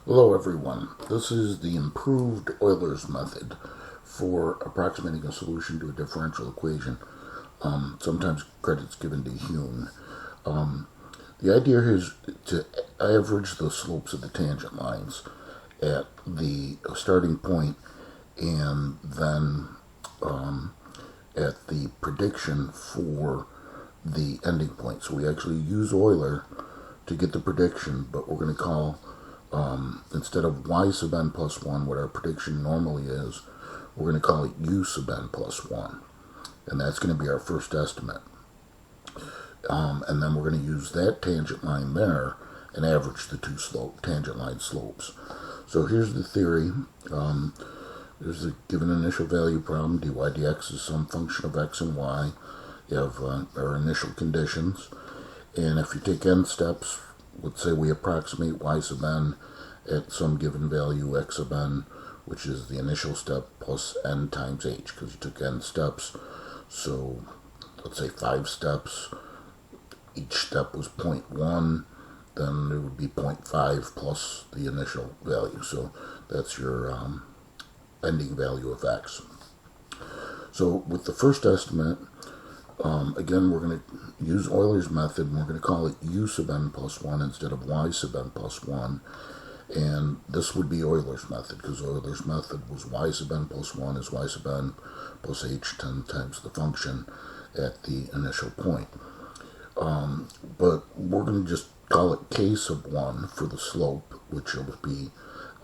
Hello everyone, this is the improved Euler's method for approximating a solution to a differential equation. Sometimes credit's given to Hume. The idea here is to average the slopes of the tangent lines at the starting point and then at the prediction for the ending point. So we actually use Euler to get the prediction, but we're going to call instead of y sub n plus 1, what our prediction normally is, we're going to call it u sub n plus 1. And that's going to be our first estimate. And then we're going to use that tangent line there and average the two tangent line slopes. So here's the theory. There's a given initial value problem. dy dx is some function of x and y. You have our initial conditions. And if you take n steps, let's say we approximate y sub n at some given value x sub n, which is the initial step plus n times h, because you took n steps. So let's say 5 steps. Each step was 0.1, then it would be 0.5 plus the initial value. So that's your ending value of x. So with the first estimate, again, we're going to use Euler's method, and we're going to call it u sub n plus 1 instead of y sub n plus 1. And this would be Euler's method, because Euler's method was y sub n plus 1 is y sub n plus h 10 times the function at the initial point. But we're going to just call it k sub 1 for the slope, which will be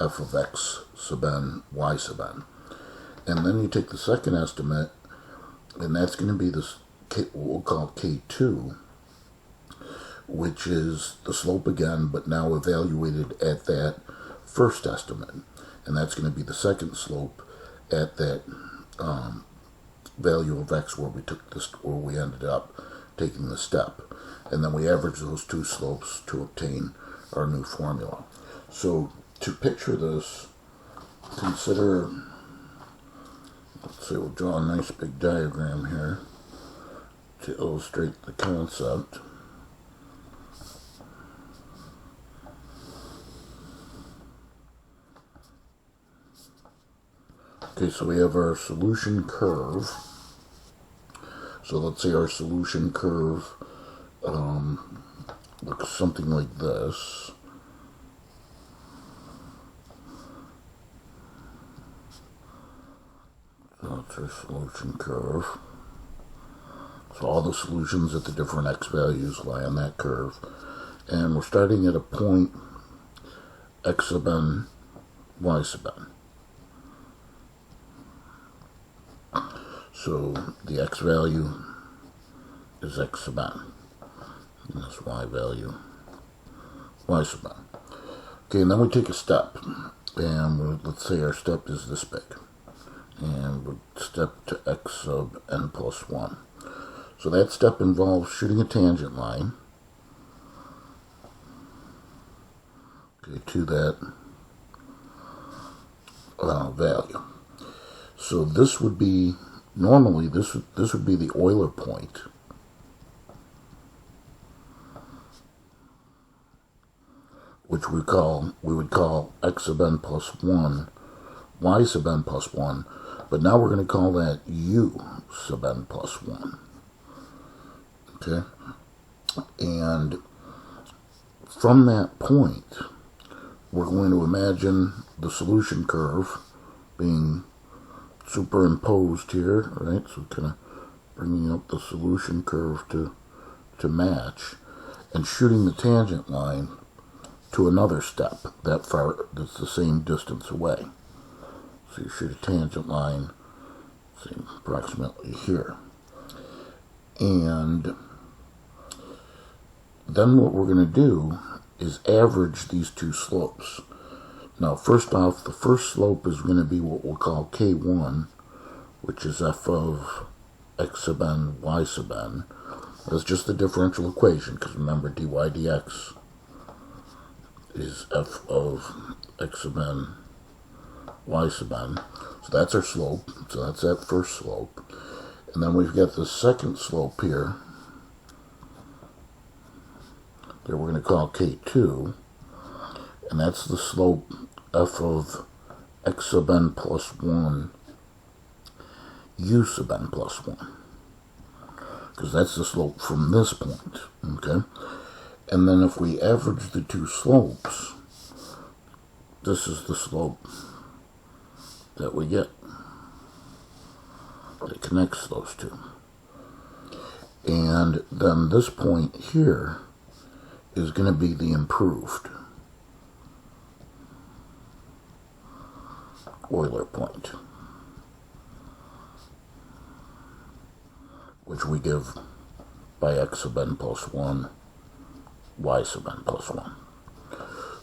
f of x sub n, y sub n. And then you take the second estimate, and that's going to be this what we'll call k2, which is the slope again, but now evaluated at that first estimate. And that's going to be the second slope at that value of x where we ended up taking the step. And then we average those two slopes to obtain our new formula. So to picture this, consider, let's say we'll draw a nice big diagram here to illustrate the concept. Okay, so we have our solution curve. So let's say our solution curve looks something like this. So that's our solution curve. So all the solutions at the different x values lie on that curve. And we're starting at a point x sub n, y sub n. So the x value is x sub n. And this y value, y sub n. Okay, and then we take a step. And let's say our step is this big. And we step to x sub n plus 1. So that step involves shooting a tangent line, okay, to that value. So this would be, normally this would be the Euler point. Which we would call x sub n plus 1, y sub n plus 1, but now we're going to call that u sub n plus 1. Okay, and from that point, we're going to imagine the solution curve being superimposed here, right? So kind of bringing up the solution curve to match, and shooting the tangent line to another step that far, that's the same distance away. So you shoot a tangent line, say approximately here. And then what we're going to do is average these two slopes. Now, first off, the first slope is going to be what we'll call k1, which is f of x sub n, y sub n. That's just the differential equation, because remember, dy dx is f of x sub n, y sub n. So that's our slope. So that's that first slope. And then we've got the second slope here that we're going to call K2. and that's the slope f of x sub n plus 1 u sub n plus 1, because that's the slope from this point, okay? And then if we average the two slopes, this is the slope that we get that connects those two. And then this point here is going to be the improved Euler point, which we give by x sub n plus 1, y sub n plus 1.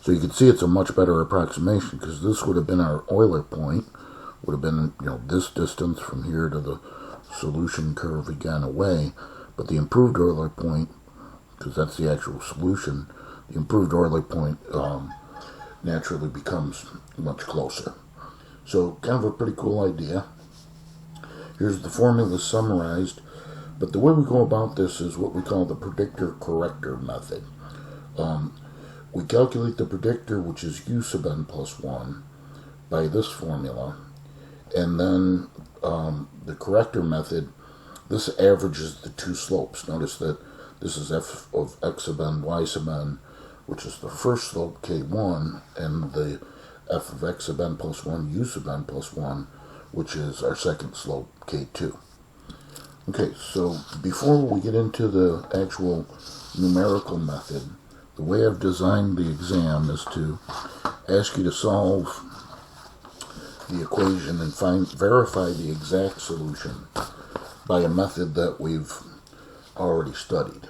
So you can see it's a much better approximation, because this would have been our Euler point, would have been, this distance from here to the solution curve again away, but the improved Euler point, because that's the actual solution, the improved Euler point naturally becomes much closer. So kind of a pretty cool idea. Here's the formula summarized, but the way we go about this is what we call the Predictor-Corrector method. We calculate the predictor, which is u sub n plus 1, by this formula, and then the corrector method, this averages the two slopes. Notice that this is f of x sub n, y sub n, which is the first slope, k1, and the f of x sub n plus 1, u sub n plus 1, which is our second slope, k2. Okay, so before we get into the actual numerical method, the way I've designed the exam is to ask you to solve the equation and verify the exact solution by a method that we've already studied.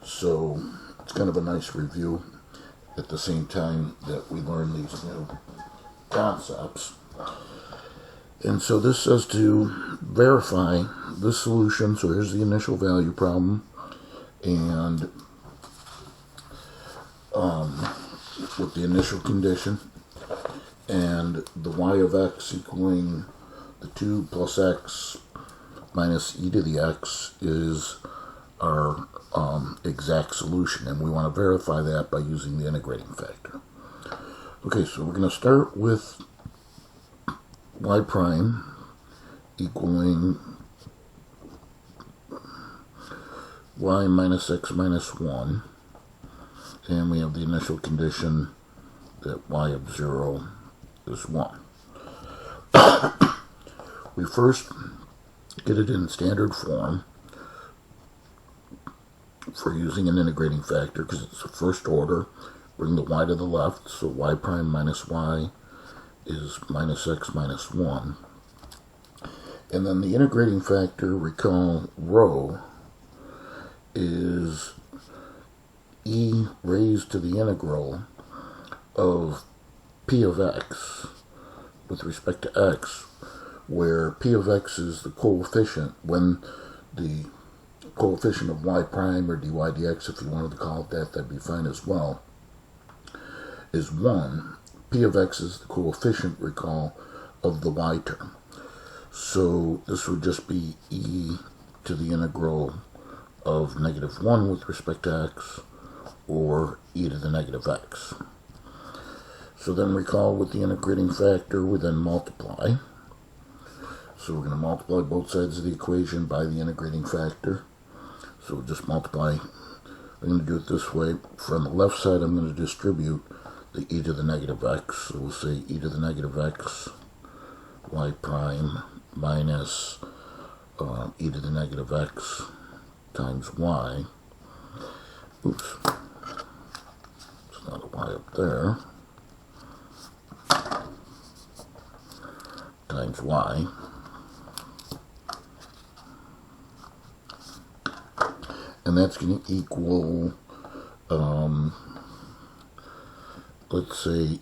So it's kind of a nice review at the same time that we learn these new concepts. And so this says to verify this solution. So here's the initial value problem, and with the initial condition, and the y of x equaling the 2 plus x minus e to the x is our exact solution, and we want to verify that by using the integrating factor. Okay, so we're going to start with y prime equaling y minus x minus 1, and we have the initial condition that y of 0 is 1. We first get it in standard form for using an integrating factor, because it's the first order. Bring the y to the left, so y prime minus y is minus x minus 1. And then the integrating factor, recall rho, is e raised to the integral of p of x with respect to x, where p of x is the coefficient. When the coefficient of y prime, or dy dx, if you wanted to call it that, that'd be fine as well, is 1. P of x is the coefficient, recall, of the y term. So this would just be e to the integral of negative 1 with respect to x, or e to the negative x. So then recall with the integrating factor, we then multiply. So we're going to multiply both sides of the equation by the integrating factor. So we'll just multiply. I'm going to do it this way. From the left side, I'm going to distribute the e to the negative x. So we'll say e to the negative x y prime minus e to the negative x times y. Oops. It's not a y up there. Times y. And that's going to equal, let's say,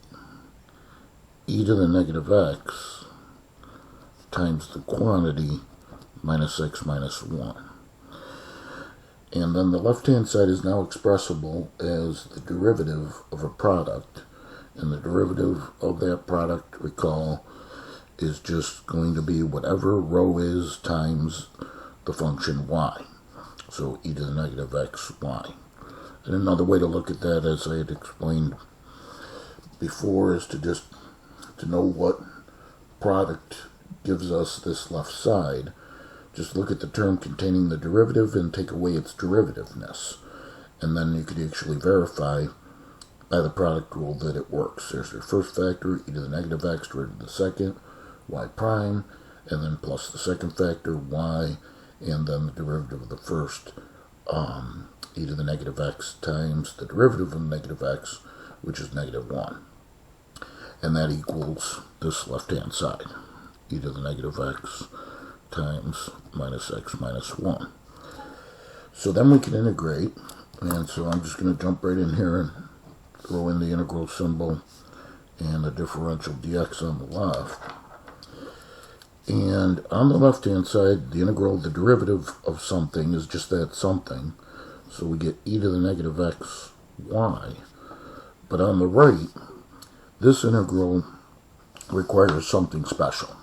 e to the negative x times the quantity minus x minus 1. And then the left-hand side is now expressible as the derivative of a product. And the derivative of that product, recall, is just going to be whatever rho is times the function y. So e to the negative x y. And another way to look at that, as I had explained before is to know what product gives us this left side. Just look at the term containing the derivative and take away its derivativeness. And then you could actually verify by the product rule that it works. There's your first factor, e to the negative x divided by the second, y prime, and then plus the second factor, y, and then the derivative of the first, e to the negative x times the derivative of negative x, which is negative 1. And that equals this left-hand side, e to the negative x times minus x minus 1. So then we can integrate, and so I'm just going to jump right in here and throw in the integral symbol and the differential dx on the left. And on the left-hand side, the integral, the derivative of something is just that something. So we get e to the negative x y. But on the right, this integral requires something special.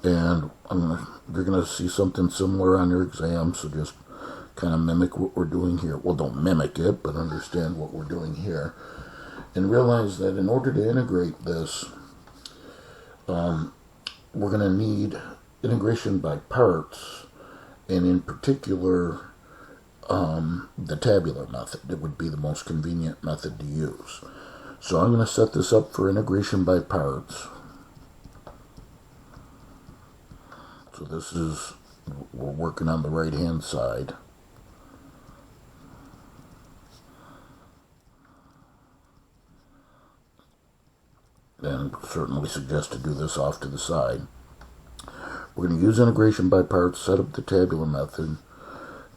And you're going to see something similar on your exam, so just kind of mimic what we're doing here. Well, don't mimic it, but understand what we're doing here. And realize that in order to integrate this, we're going to need integration by parts, and in particular, the tabular method. It would be the most convenient method to use. So I'm going to set this up for integration by parts. So this is, we're working on the right-hand side. And certainly suggest to do this off to the side. We're going to use integration by parts, set up the tabular method,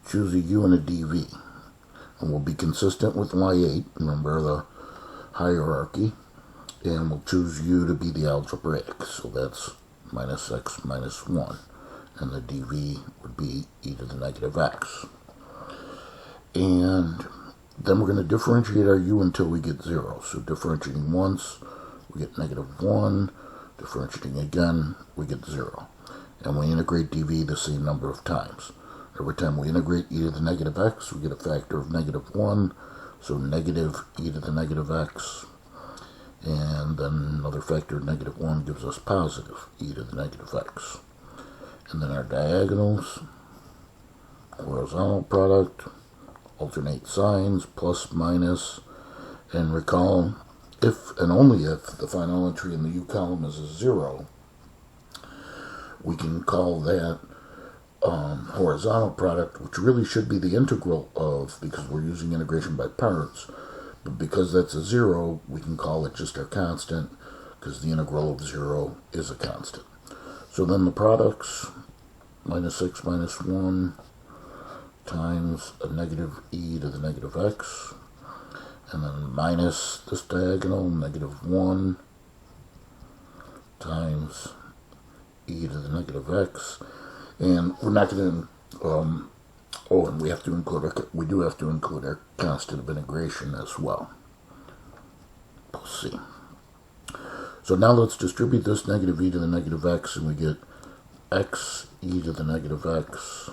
choose a u and a dv. And we'll be consistent with y8, remember the hierarchy, and we'll choose u to be the algebraic, so that's minus x minus 1, and the dv would be e to the negative x. And then we're going to differentiate our u until we get 0, so differentiating once, we get negative 1, differentiating again, we get 0. And we integrate dv the same number of times. Every time we integrate e to the negative x, we get a factor of negative 1, so negative e to the negative x, and then another factor of negative 1 gives us positive e to the negative x. And then our diagonals, horizontal product, alternate signs, plus, minus, and recall, if and only if the final entry in the u column is a 0, we can call that horizontal product, which really should be the integral of, because we're using integration by parts, but because that's a 0, we can call it just our constant, because the integral of 0 is a constant. So then the products, minus x minus 1 times a negative e to the negative x, and then minus this diagonal, negative 1 times e to the negative x. And we're not going to, and we do have to include our constant of integration as well. Let's see. So now let's distribute this negative e to the negative x, and we get x e to the negative x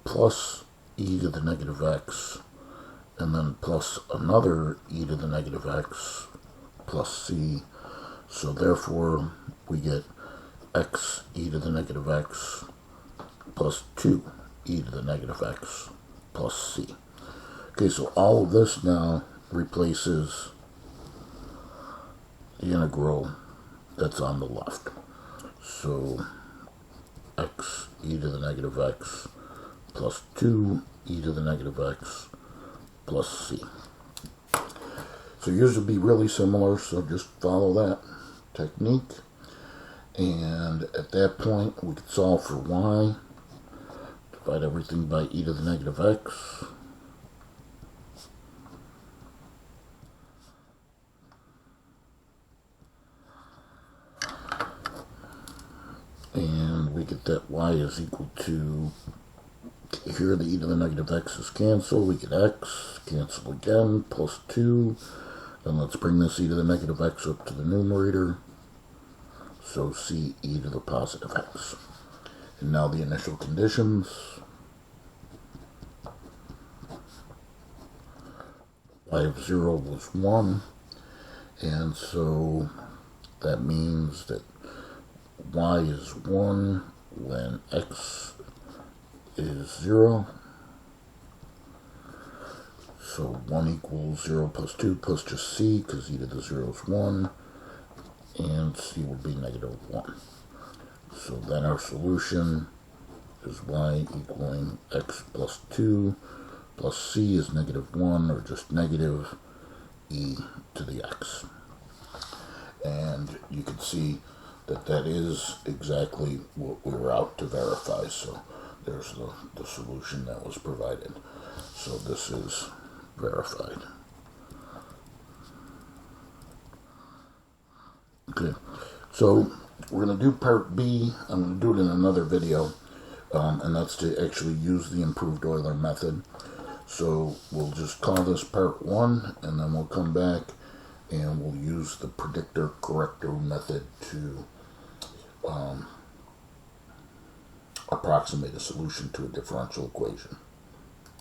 plus e to the negative x, and then plus another e to the negative x plus c. So therefore, we get x e to the negative x plus 2 e to the negative x plus c. Okay, so all of this now replaces the integral that's on the left. So x e to the negative x plus 2 e to the negative x plus c. So yours will be really similar, so just follow that technique. And at that point, we could solve for y. Divide everything by e to the negative x. And we get that y is equal to, here the e to the negative x is canceled. We get x, cancel again, plus 2. Then let's bring this e to the negative x up to the numerator. So c e to the positive x. And now the initial conditions. of 0 was 1, and so that means that y is 1 when x is 0. So 1 equals 0 plus 2 plus just c, because e to the 0 is 1, and c will be negative 1. So then our solution is y equaling x plus 2 plus c is negative 1, or just negative e to the x. And you can see that that is exactly what we were out to verify. So there's the solution that was provided. So this is verified. Okay, so we're going to do part B. I'm going to do it in another video, and that's to actually use the improved Euler method. So we'll just call this part 1, and then we'll come back and we'll use the Predictor Corrector method to approximate a solution to a differential equation.